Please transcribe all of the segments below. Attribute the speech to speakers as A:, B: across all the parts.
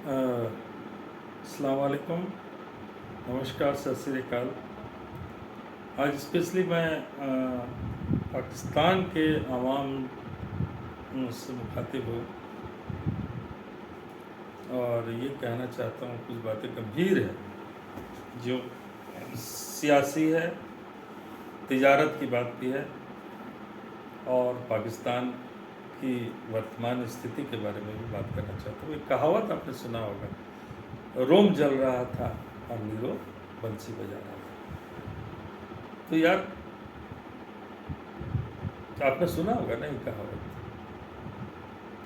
A: अस्सलाम वालेकुम, नमस्कार, सत श्री अकाल। आज स्पेशली मैं पाकिस्तान के आवाम से मुखातिब हूँ और ये कहना चाहता हूँ, कुछ बातें गंभीर है जो सियासी है, तिजारत की बात भी है और पाकिस्तान की वर्तमान स्थिति के बारे में भी बात करना चाहता हूँ। एक कहावत आपने सुना होगा, रोम जल रहा था और नीरो बंसी बजा रहा था। तो यार आपने सुना होगा ना ये कहावत।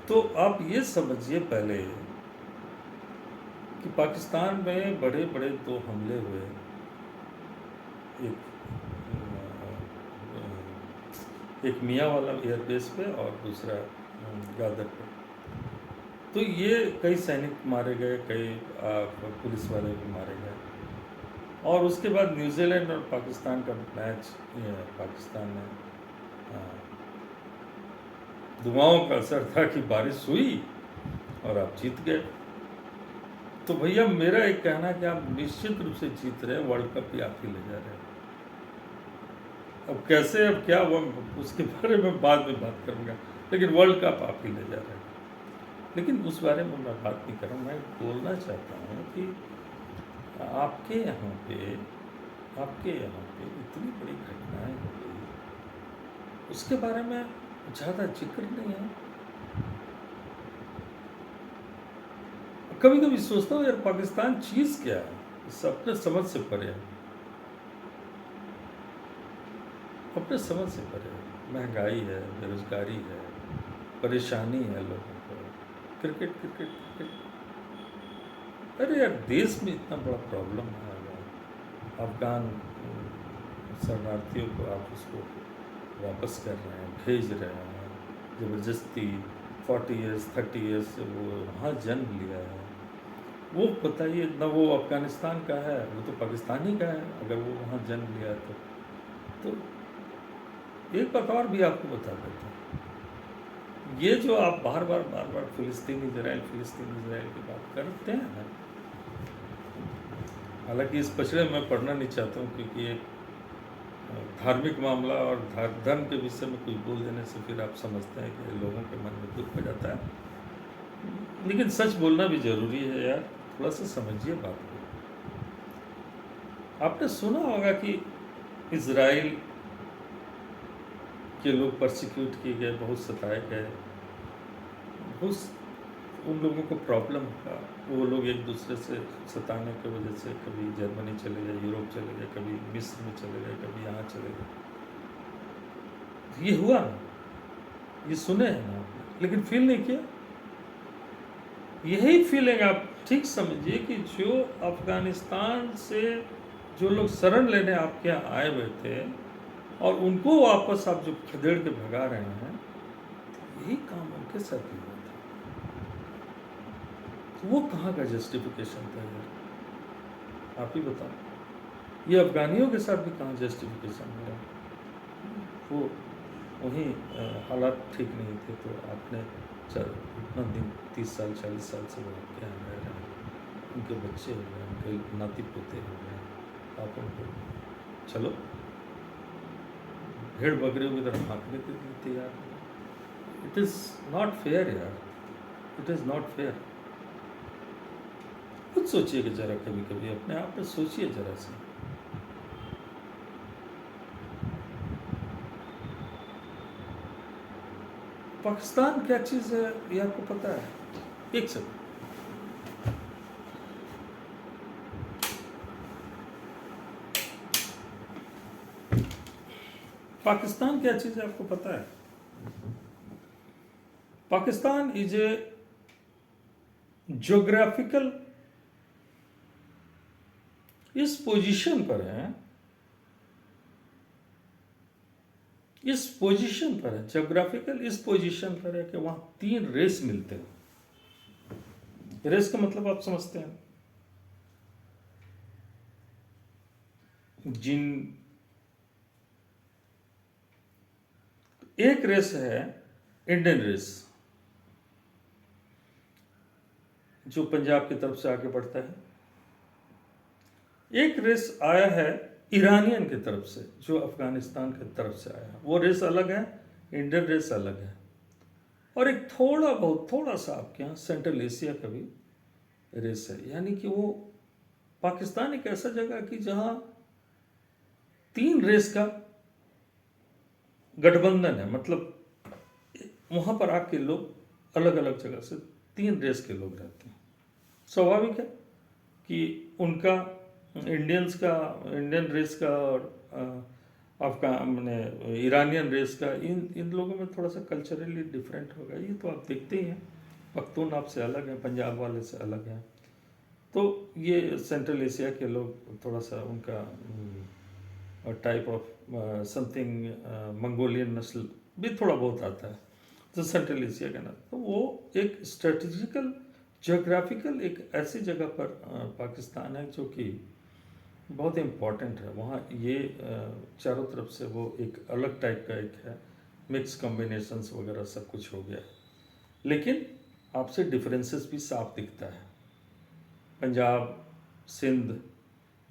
A: तो आप ये समझिए पहले कि पाकिस्तान में बड़े बड़े दो हमले हुए, एक मियाँ वाला एयरबेस पे और दूसरा गादर पे। तो ये कई सैनिक मारे गए, कई पुलिस वाले भी मारे गए और उसके बाद न्यूजीलैंड और पाकिस्तान का मैच, पाकिस्तान ने दुआओं का असर था कि बारिश हुई और आप जीत गए। तो भैया मेरा एक कहना है कि आप निश्चित रूप से जीत रहे हैं, वर्ल्ड कप भी आप ही ले जा रहे हैं। अब कैसे, अब क्या वो उसके बारे में बाद में बात करूंगा, लेकिन वर्ल्ड कप आप ही ले जा रहे हैं। लेकिन उस बारे में मैं बात नहीं कर रहा हूँ। मैं बोलना चाहता हूँ कि आपके यहाँ पे इतनी बड़ी घटनाएं हो गई, उसके बारे में ज़्यादा जिक्र नहीं है। कभी कभी सोचता हूँ यार, पाकिस्तान चीज़ क्या है, इस अपने समझ से परे है, अपने समझ से परे है। महंगाई है, बेरोजगारी है, परेशानी है लोगों को, क्रिकेट क्रिकेट क्रिकेट। अरे यार, देश में इतना बड़ा प्रॉब्लम है यार। अफगान शरणार्थियों को आप उसको वापस कर रहे हैं, भेज रहे हैं ज़बरदस्ती। 40 ईयर्स 30 ईयर्स से वो वहाँ जन्म लिया है। वो बताइए ना, वो अफ़गानिस्तान का है, वो तो पाकिस्तानी का है। अगर वो वहाँ जन्म लिया तो एक बात और भी आपको बता देता हूँ। ये जो आप बार बार फ़िलिस्तीन इजराइल की बात करते हैं ना, हालांकि इस पचड़े में मैं पढ़ना नहीं चाहता हूँ, क्योंकि एक धार्मिक मामला और धर्म के विषय में कुछ बोल देने से फिर आप समझते हैं कि लोगों के मन में दुख हो जाता है। लेकिन सच बोलना भी ज़रूरी है यार, थोड़ा सा समझिए बात को। आपने सुना होगा कि इजराइल के लोग परसिक्यूट किए गए, बहुत सताए गए, बहुत उन लोगों को प्रॉब्लम था। वो लोग एक दूसरे से सताने की वजह से कभी जर्मनी चले गए, यूरोप चले गए, कभी मिस्र में चले गए, कभी यहाँ चले गए। ये हुआ ना, ये सुने हैं ना आपने, लेकिन फील नहीं किया। यही फीलिंग आप ठीक समझिए कि जो अफगानिस्तान से जो लोग शरण लेने आपके यहाँ आए हुए थे और उनको वापस आप जो खदेड़ के भगा रहे हैं, यही काम उनके साथ भी हुआ था। तो वो कहाँ का जस्टिफिकेशन था यार, आप ही बताओ। ये अफगानियों के साथ भी कहाँ जस्टिफिकेशन हो रहा है। वो वहीं हालात ठीक नहीं थे तो आपने इतना दिन 30 साल 40 साल से वो आपके यहाँ रह रहे हैं, उनके बच्चे हो गए, उनके नाती पोते हो गए, आप उनको चलो भेड़ बकरियों की तरह हाँकने के लिए तैयार। इट इज़ नॉट फेयर यार, इट इज़ नॉट फेयर। खुद सोचिएगा जरा, कभी कभी अपने आप में सोचिए जरा सा। पाकिस्तान क्या चीज़ है ये आपको पता है? एक सेकंड, पाकिस्तान क्या चीज़ है आपको पता है? पाकिस्तान इज ए ज्योग्राफिकल, इस पोजीशन पर है, इस पोजीशन पर है, ज्योग्राफिकल इस पोजीशन पर है कि वहां 3 रेस मिलते हैं। रेस का मतलब आप समझते हैं, जिन एक रेस है इंडियन रेस, जो पंजाब की तरफ से आगे बढ़ता है, एक रेस आया है ईरानियन की तरफ से जो अफगानिस्तान की तरफ से आया है। वो रेस अलग है, इंडियन रेस अलग है। और एक थोड़ा सा आपके यहाँ सेंट्रल एशिया का भी रेस है। यानी कि वो पाकिस्तान एक ऐसा जगह है कि जहाँ 3 रेस का गठबंधन है। मतलब वहाँ पर आके लोग अलग अलग जगह से 3 रेस के लोग रहते हैं। स्वाभाविक है कि उनका इंडियन रेस का और अफगान मैंने ईरानियन रेस का इन लोगों में थोड़ा सा कल्चरली डिफरेंट होगा। ये तो आप देखते ही हैं, पख्तून आपसे अलग है, पंजाब वाले से अलग है। तो ये सेंट्रल एशिया के लोग थोड़ा सा उनका टाइप ऑफ समथिंग मंगोलियन नस्ल भी थोड़ा बहुत आता है, तो सेंट्रल एशिया का ना। तो वो एक स्ट्रेटजिकल जियोग्राफिकल एक ऐसी जगह पर पाकिस्तान है जो कि बहुत इम्पॉर्टेंट है। वहाँ ये चारों तरफ से वो एक अलग टाइप का एक है, मिक्स कॉम्बिनेशंस वगैरह सब कुछ हो गया। लेकिन आपसे डिफरेंसेस भी साफ दिखता है। पंजाब, सिंध,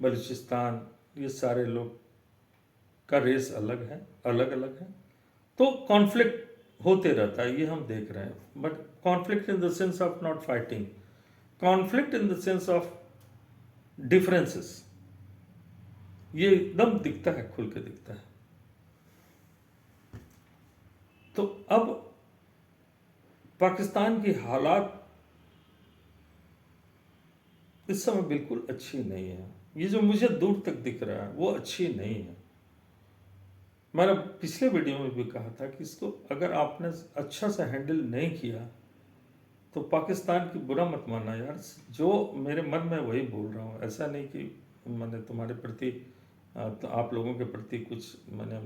A: बलूचिस्तान, ये सारे लोग का रेस अलग है, अलग अलग है। तो कॉन्फ्लिक्ट होते रहता है, ये हम देख रहे हैं। But conflict in the sense of not fighting, conflict in the sense of differences, ये एकदम दिखता है, खुल के दिखता है। तो अब पाकिस्तान की हालात इस समय बिल्कुल अच्छी नहीं है। ये जो मुझे दूर तक दिख रहा है वो अच्छी नहीं है। मैंने पिछले वीडियो में भी कहा था कि इसको अगर आपने अच्छा से हैंडल नहीं किया तो पाकिस्तान की बुरा मत मानना यार। जो मेरे मन में वही बोल रहा हूँ। ऐसा नहीं कि मैंने तुम्हारे प्रति तो आप लोगों के प्रति कुछ मैंने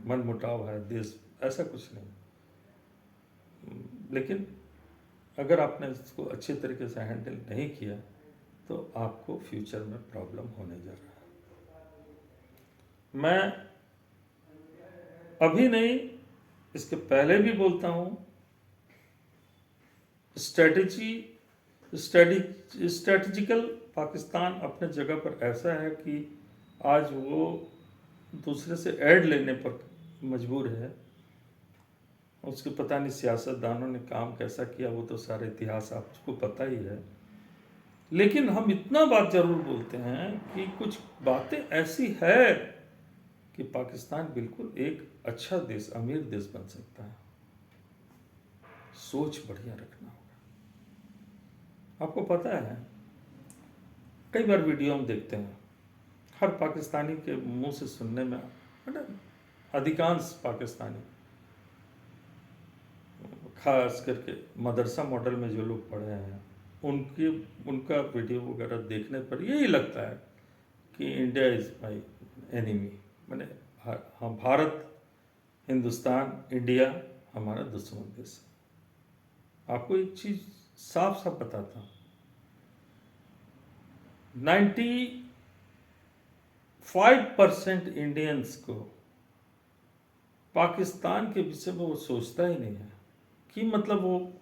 A: मन मुटाव है, देश, ऐसा कुछ नहीं। लेकिन अगर आपने इसको अच्छे तरीके से हैंडल नहीं किया तो आपको फ्यूचर में प्रॉब्लम होने जा रहा है। मैं अभी नहीं, इसके पहले भी बोलता हूँ, स्ट्रेटेजिकल पाकिस्तान अपने जगह पर ऐसा है कि आज वो दूसरे से ऐड लेने पर मजबूर है। उसके पता नहीं सियासतदानों ने काम कैसा किया, वो तो सारा इतिहास आपको पता ही है। लेकिन हम इतना बात जरूर बोलते हैं कि कुछ बातें ऐसी है कि पाकिस्तान बिल्कुल एक अच्छा देश, अमीर देश बन सकता है। सोच बढ़िया रखना होगा। आपको पता है, कई बार वीडियो हम देखते हैं, हर पाकिस्तानी के मुंह से सुनने में, अधिकांश पाकिस्तानी, खास करके मदरसा मॉडल में जो लोग पढ़े हैं, उनका वीडियो वगैरह देखने पर यही लगता है कि इंडिया इज़ माई एनिमी। मैंने हम भारत, हिंदुस्तान, इंडिया हमारा दुश्मन देश है। आपको एक चीज़ साफ साफ बताता हूँ, 95% इंडियंस को पाकिस्तान के विषय में वो सोचता ही नहीं है कि मतलब वो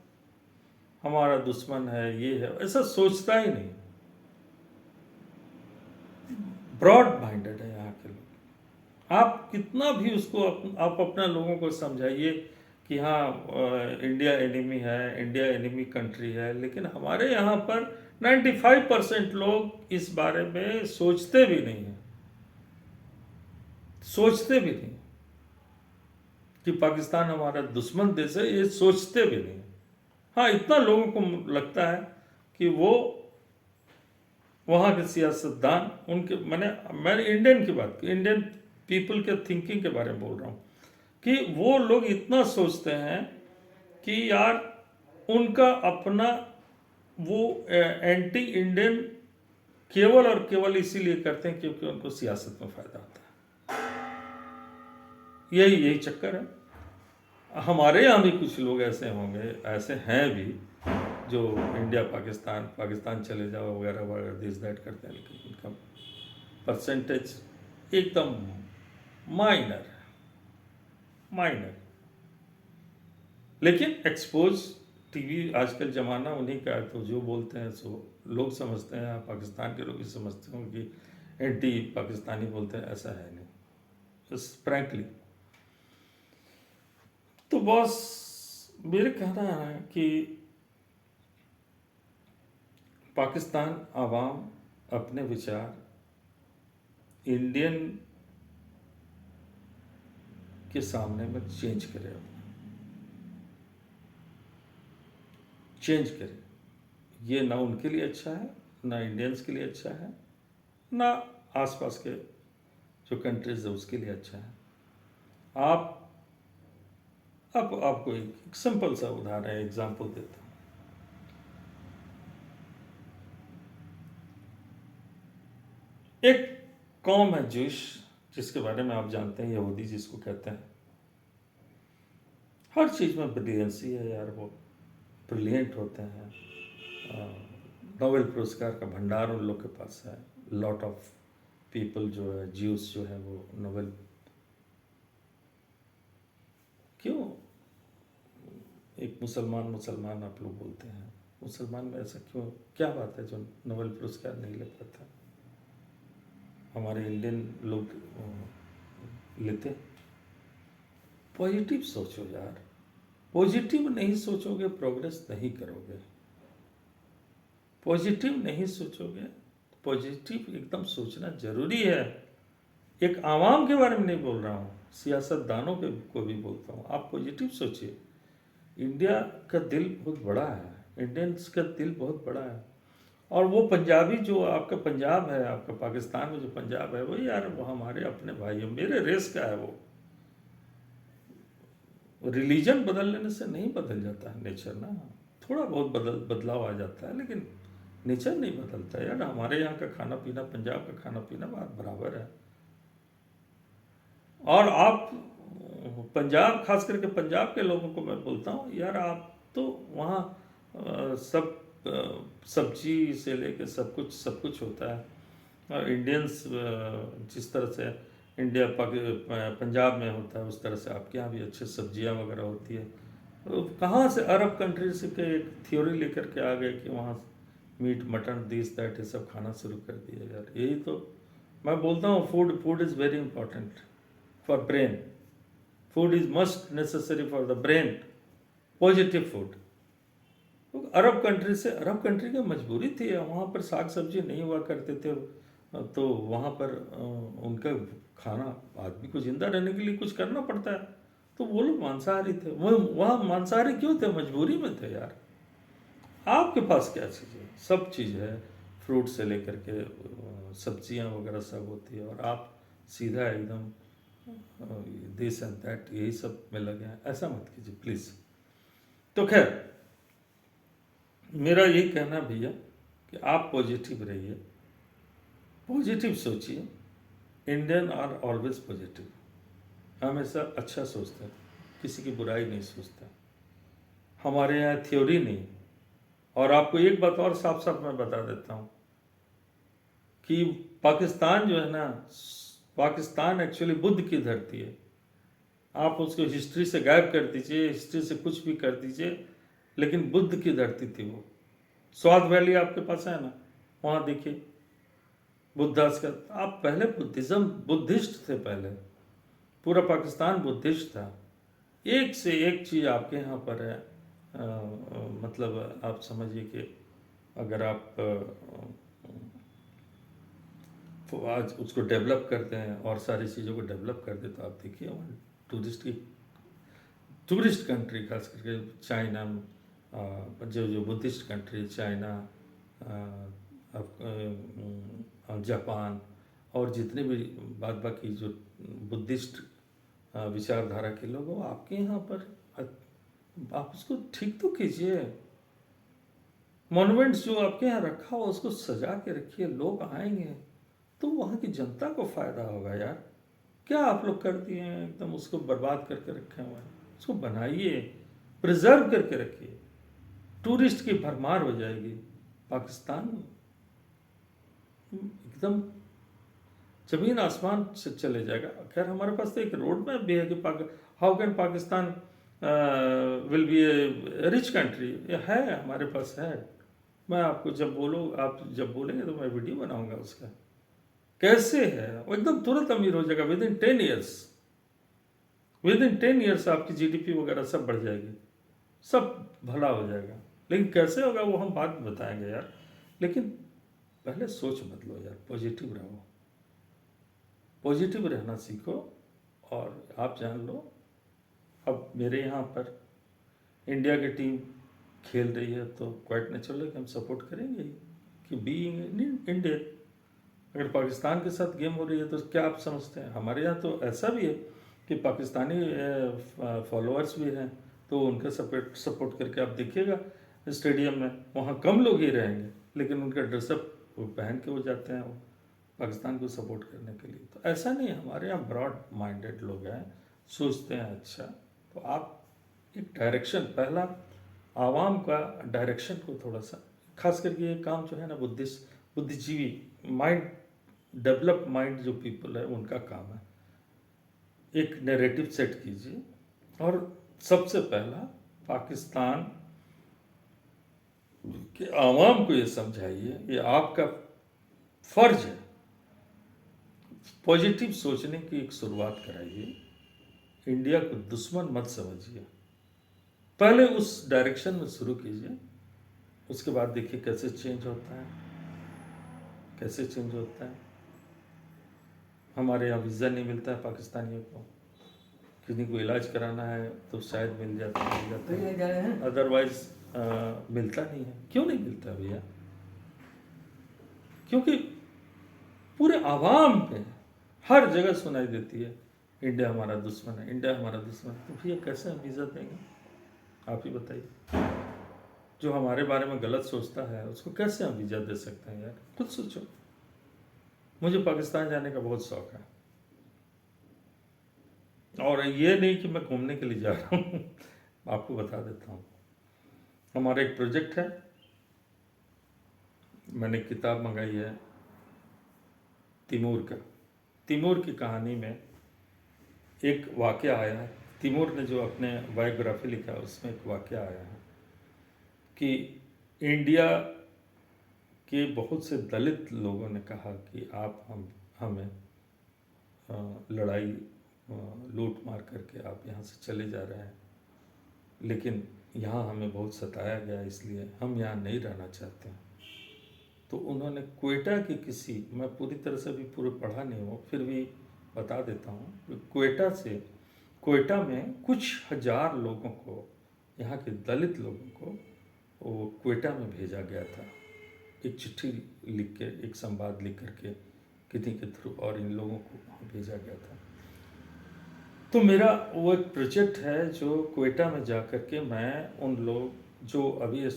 A: हमारा दुश्मन है, ये है, ऐसा सोचता ही नहीं। ब्रॉड माइंडेड है यहाँ के लोग। आप कितना भी उसको आप अपना लोगों को समझाइए कि हाँ इंडिया एनिमी है, इंडिया एनिमी कंट्री है, लेकिन हमारे यहाँ पर 95% लोग इस बारे में सोचते भी नहीं हैं, सोचते भी नहीं कि पाकिस्तान हमारा दुश्मन देश है, ये सोचते भी नहीं। हाँ, इतना लोगों को लगता है कि वो वहाँ के सियासतदान, उनके मैंने इंडियन की बात की, इंडियन पीपल के थिंकिंग के बारे में बोल रहा हूँ, कि वो लोग इतना सोचते हैं कि यार उनका अपना वो एंटी इंडियन केवल और केवल इसीलिए करते हैं क्योंकि उनको सियासत में फायदा आता है। यही चक्कर है। हमारे यहाँ भी कुछ लोग ऐसे होंगे, ऐसे हैं भी, जो इंडिया पाकिस्तान चले जाओ वगैरह वगैरह दिस दैट करते हैं, लेकिन उनका परसेंटेज एकदम माइनर है, माइनर। लेकिन एक्सपोज टीवी आजकल ज़माना उन्हीं का है, तो जो बोलते हैं सो लोग समझते हैं, आप पाकिस्तान के लोग ही समझते हो कि एंटी पाकिस्तानी बोलते हैं, ऐसा है नहीं, बस फ्रैंकली। तो बॉस, मेरे कहना है कि पाकिस्तान आवाम अपने विचार इंडियन के सामने में चेंज करे, चेंज करे। ये ना उनके लिए अच्छा है, ना इंडियंस के लिए अच्छा है, ना आसपास के जो कंट्रीज है उसके लिए अच्छा है। आप अब आपको एक सिंपल सा उदाहरण एग्जांपल देता हूँ। एक कौम है जूश, जिसके बारे में आप जानते हैं, यहूदी जिसको कहते हैं। हर चीज़ में ब्रिलियंसी है यार, वो ब्रिलियंट होते हैं। नोबेल पुरस्कार का भंडार उन लोग के पास है। लॉट ऑफ पीपल जो है, ज्यूस जो है, वो नोबेल। क्यों एक मुसलमान आप लोग बोलते हैं, मुसलमान में ऐसा क्यों, क्या बात है जो नोबेल पुरस्कार नहीं ले पाता? हमारे इंडियन लोग लेते। पॉजिटिव सोचो यार, पॉजिटिव नहीं सोचोगे प्रोग्रेस नहीं करोगे। पॉजिटिव नहीं सोचोगे, पॉजिटिव एकदम सोचना जरूरी है। एक आवाम के बारे में नहीं बोल रहा हूँ, सियासतदानों के को भी बोलता हूँ, आप पॉजिटिव सोचिए। इंडिया का दिल बहुत बड़ा है, इंडियंस का दिल बहुत बड़ा है। और वो पंजाबी जो आपका पंजाब है, आपका पाकिस्तान में जो पंजाब है, वो यार वो हमारे अपने भाई है, मेरे रेस का है। वो रिलीजन बदल लेने से नहीं बदल जाता है नेचर ना, थोड़ा बहुत बदलाव आ जाता है, लेकिन नेचर नहीं बदलता यार। हमारे यहाँ का खाना पीना, पंजाब का खाना पीना बात बराबर है। और आप पंजाब, खास करके पंजाब के लोगों को मैं बोलता हूँ यार, आप तो वहाँ सब सब्जी से लेके सब कुछ होता है। और इंडियंस जिस तरह से इंडिया पंजाब में होता है, उस तरह से आपके यहाँ भी अच्छी सब्जियाँ वगैरह होती है। तो कहाँ से अरब कंट्री से के एक थ्योरी लेकर के आ गए कि वहाँ मीट मटन दिस दैट ये सब खाना शुरू कर दिया यार। यही तो मैं बोलता हूँ, food is very important for brain. Food is must necessary for the brain, positive food. तो अरब कंट्री से, अरब कंट्री की मजबूरी थी, वहाँ पर साग सब्जी नहीं हुआ करते थे, तो वहाँ पर उनका खाना, आदमी को जिंदा रहने के लिए कुछ करना पड़ता है, तो वो लोग मांसाहारी थे। वो वहाँ मांसाहारी क्यों थे? मजबूरी में थे यार। आपके पास क्या चीज़ है? सब चीज़ है, फ्रूट से लेकर के सब्जियाँ वगैरह सब होती है, और आप सीधा एकदम दिस एंड दैट यही सब में लगे हैं। ऐसा मत कीजिए प्लीज़। तो खैर, मेरा यही कहना भैया कि आप पॉजिटिव रहिए, पॉजिटिव सोचिए। इंडियन आर ऑलवेज पॉजिटिव, हमेशा अच्छा सोचते हैं, किसी की बुराई नहीं सोचते। हमारे यहाँ थ्योरी नहीं। और आपको एक बात और साफ साफ मैं बता देता हूँ कि पाकिस्तान जो है ना, पाकिस्तान एक्चुअली बुद्ध की धरती है। आप उसको हिस्ट्री से गायब कर दीजिए, हिस्ट्री से कुछ भी कर दीजिए, लेकिन बुद्ध की धरती थी वो। स्वाद वैली आपके पास है ना, वहाँ देखिए बुद्धास का। आप पहले बुद्धिस्ट थे पहले, पूरा पाकिस्तान बुद्धिस्ट था। एक से एक चीज़ आपके यहाँ पर है। मतलब आप समझिए कि अगर आप आज उसको डेवलप करते हैं और सारी चीज़ों को डेवलप कर दे, तो आप देखिए वहाँ टूरिस्ट कंट्री, खास करके चाइना, जो बुद्धिस्ट कंट्री, चाइना, जापान, और जितने भी बाद बाकी जो बुद्धिस्ट विचारधारा के लोग हो, आपके यहाँ पर आप उसको ठीक तो कीजिए। मॉन्यूमेंट्स जो आपके यहाँ रखा हो उसको सजा के रखिए, लोग आएंगे तो वहाँ की जनता को फायदा होगा यार। क्या आप लोग कर दिए हैं, एकदम उसको बर्बाद करके रखे हुए हैं। उसको बनाइए, प्रिजर्व करके रखिए, टूरिस्ट की भरमार हो जाएगी। पाकिस्तान एकदम जमीन आसमान से चले जाएगा। खैर हमारे पास तो एक रोड मैप भी है कि how can Pakistan will be A rich country. है, हमारे पास है। मैं आपको जब बोलो, आप जब बोलेंगे तो मैं वीडियो बनाऊंगा उसका, कैसे है वो एकदम तुरंत अमीर हो जाएगा with in 10 years. With in 10 years आपकी जीडीपी वगैरह सब बढ़ जाएगी, सब भला हो जाएगा। लेकिन कैसे होगा वो हम बाद में बताएंगे यार। लेकिन पहले सोच बदलो यार, पॉजिटिव रहो, पॉजिटिव रहना सीखो। और आप जान लो, अब मेरे यहाँ पर इंडिया की टीम खेल रही है तो क्वाइट नेचुरल है कि हम सपोर्ट करेंगे ही, कि बीइंग इंडिया। अगर पाकिस्तान के साथ गेम हो रही है तो क्या आप समझते हैं, हमारे यहाँ तो ऐसा भी है कि पाकिस्तानी फॉलोअर्स भी हैं, तो उनका सपोर्ट करके आप देखिएगा स्टेडियम में, वहाँ कम लोग ही रहेंगे लेकिन उनका ड्रेसअप वो पहन के वो जाते हैं, वो पाकिस्तान को सपोर्ट करने के लिए। तो ऐसा नहीं, हमारे यहाँ ब्रॉड माइंडेड लोग हैं, सोचते हैं अच्छा। तो आप एक डायरेक्शन, पहला आवाम का डायरेक्शन को थोड़ा सा, खास करके ये काम जो है ना बुद्धिजीवी माइंड, डेवलप माइंड जो पीपल है उनका काम है। एक नैरेटिव सेट कीजिए और सबसे पहला पाकिस्तान के आवाम को ये समझाइए, ये आपका फर्ज है। पॉजिटिव सोचने की एक शुरुआत कराइए, इंडिया को दुश्मन मत समझिए, पहले उस डायरेक्शन में शुरू कीजिए। उसके बाद देखिए कैसे चेंज होता है, कैसे चेंज होता है। हमारे यहाँ वीज़ा नहीं मिलता है पाकिस्तानियों को, किसी को इलाज कराना है तो शायद मिल जाता है, अदरवाइज मिलता नहीं है। क्यों नहीं मिलता भैया? क्योंकि पूरे आवाम पे हर जगह सुनाई देती है इंडिया हमारा दुश्मन है, इंडिया हमारा दुश्मन है। तो भैया कैसे हम वीज़ा देंगे, आप ही बताइए। जो हमारे बारे में गलत सोचता है उसको कैसे हम वीज़ा दे सकते हैं यार, खुद सोचो। मुझे पाकिस्तान जाने का बहुत शौक है, और ये नहीं कि मैं घूमने के लिए जा रहा हूँ आपको बता देता हूँ, हमारा एक प्रोजेक्ट है, मैंने किताब मंगाई है तिमूर का। तिमूर की कहानी में एक वाक़या आया है, तिमूर ने जो अपने बायोग्राफी लिखा है उसमें एक वाक़या आया है कि इंडिया के बहुत से दलित लोगों ने कहा कि आप हमें लड़ाई लूट मार करके आप यहाँ से चले जा रहे हैं, लेकिन यहाँ हमें बहुत सताया गया इसलिए हम यहाँ नहीं रहना चाहते हैं। तो उन्होंने क्वेटा की किसी, मैं पूरी तरह से भी पूरे पढ़ा नहीं हूँ फिर भी बता देता हूँ, क्वेटा में कुछ हजार लोगों को, यहाँ के दलित लोगों को वो क्वेटा में भेजा गया था, एक चिट्ठी लिख के, एक संवाद लिख करके किसी के थ्रू, और इन लोगों को वहाँ भेजा गया था। तो मेरा वो एक प्रोजेक्ट है जो क्वेटा में जा कर के मैं उन लोग जो अभी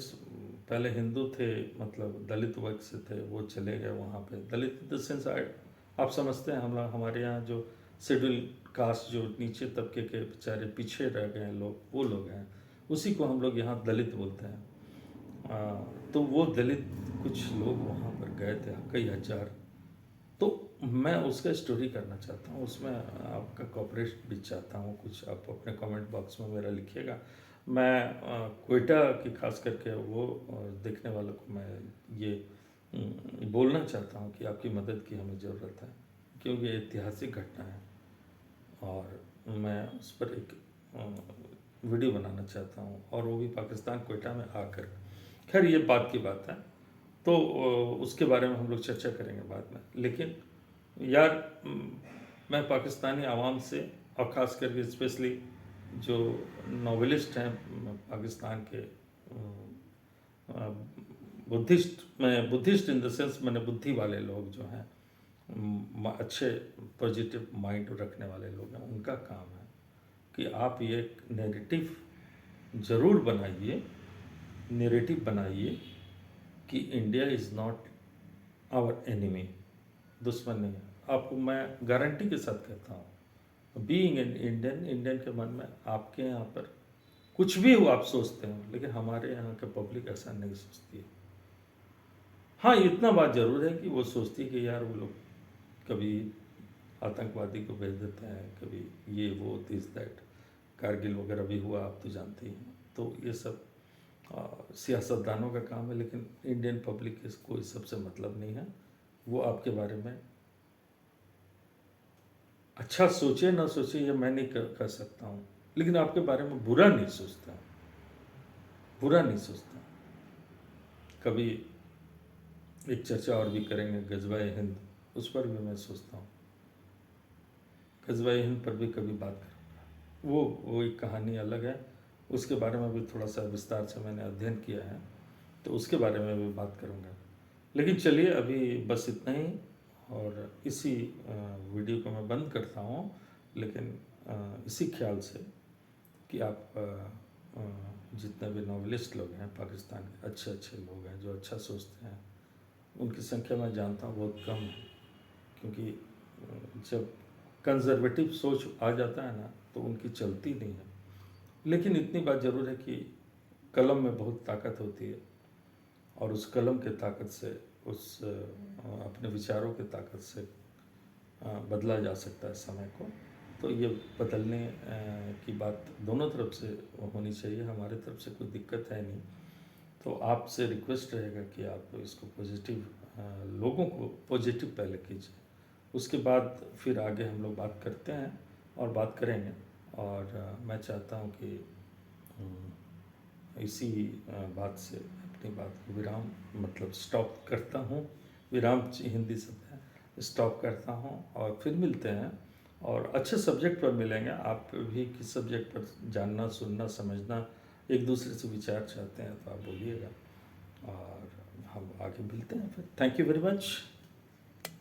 A: पहले हिंदू थे, मतलब दलित वर्ग से थे, वो चले गए वहाँ पे, दलित इन द सेंस आप समझते हैं, हमारे यहाँ जो शेड्यूल कास्ट, जो नीचे तबके के बेचारे पीछे रह गए लोग, वो लोग हैं, उसी को हम लोग यहाँ दलित बोलते हैं। तो वो दलित कुछ लोग वहाँ पर गए थे, कई हजार। तो मैं उसका स्टोरी करना चाहता हूँ, उसमें आपका कॉपरेट भी चाहता हूँ, कुछ आप अपने कमेंट बॉक्स में मेरा लिखिएगा। मैं क्वेटा की खास करके वो देखने वालों को मैं ये बोलना चाहता हूँ कि आपकी मदद की हमें ज़रूरत है, क्योंकि ये ऐतिहासिक घटना है और मैं उस पर एक वीडियो बनाना चाहता हूँ, और वो भी पाकिस्तान क्वेटा में आकर। खैर ये बात की बात है, तो उसके बारे में हम लोग चर्चा करेंगे बाद में। लेकिन यार मैं पाकिस्तानी आवाम से, और ख़ास करके स्पेशली जो नॉवेलिस्ट हैं पाकिस्तान के, बुद्धिस्ट इन द सेंस, मैंने बुद्धि वाले लोग जो हैं, अच्छे पॉजिटिव माइंड रखने वाले लोग हैं, उनका काम है कि आप ये नैरेटिव ज़रूर बनाइए, नैरेटिव बनाइए कि India is not our enemy, दुश्मन नहीं है। आपको मैं गारंटी के साथ कहता हूँ, बीइंग एन इंडियन के मन में आपके यहाँ पर कुछ भी हो आप सोचते हो, लेकिन हमारे यहाँ के पब्लिक ऐसा नहीं सोचती है। हाँ, इतना बात ज़रूर है कि वो सोचती है कि यार वो लोग कभी आतंकवादी को भेज देते हैं, कभी ये वो दिस दैट कारगिल वगैरह भी हुआ, आप तो जानते ही हैं। तो ये सब सियासतदानों का काम है, लेकिन इंडियन पब्लिक को इस सबसे मतलब नहीं है। वो आपके बारे में अच्छा सोचे ना सोचे ये मैं नहीं कर सकता हूँ, लेकिन आपके बारे में बुरा नहीं सोचता, बुरा नहीं सोचता। कभी एक चर्चा और भी करेंगे गजवाए हिंद, उस पर भी मैं सोचता हूँ, गजवाए हिंद पर भी कभी बात करूँगा। वो एक कहानी अलग है, उसके बारे में भी थोड़ा सा विस्तार से मैंने अध्ययन किया है, तो उसके बारे में भी बात करूँगा। लेकिन चलिए अभी बस इतना ही, और इसी वीडियो को मैं बंद करता हूँ, लेकिन इसी ख्याल से कि आप जितने भी नॉवलिस्ट लोग हैं पाकिस्तान के, अच्छे अच्छे लोग हैं जो अच्छा सोचते हैं, उनकी संख्या मैं जानता हूँ बहुत कम है। क्योंकि जब कंजर्वेटिव सोच आ जाता है ना तो उनकी चलती नहीं है। लेकिन इतनी बात ज़रूर है कि कलम में बहुत ताकत होती है, और उस कलम के ताकत से, उस अपने विचारों के ताकत से बदला जा सकता है समय को। तो ये बदलने की बात दोनों तरफ से होनी चाहिए, हमारे तरफ से कोई दिक्कत है नहीं। तो आपसे रिक्वेस्ट रहेगा कि आप इसको पॉजिटिव, लोगों को पॉजिटिव पहले कीजिए, उसके बाद फिर आगे हम लोग बात करते हैं और बात करेंगे। और मैं चाहता हूँ कि इसी बात से अपनी बात को विराम, मतलब स्टॉप करता हूँ। विराम हिंदी शब्द है, स्टॉप करता हूँ और फिर मिलते हैं और अच्छे सब्जेक्ट पर मिलेंगे। आप भी किस सब्जेक्ट पर जानना, सुनना, समझना, एक दूसरे से विचार चाहते हैं तो आप बोलिएगा, और हम आगे मिलते हैं फिर। Thank you very much.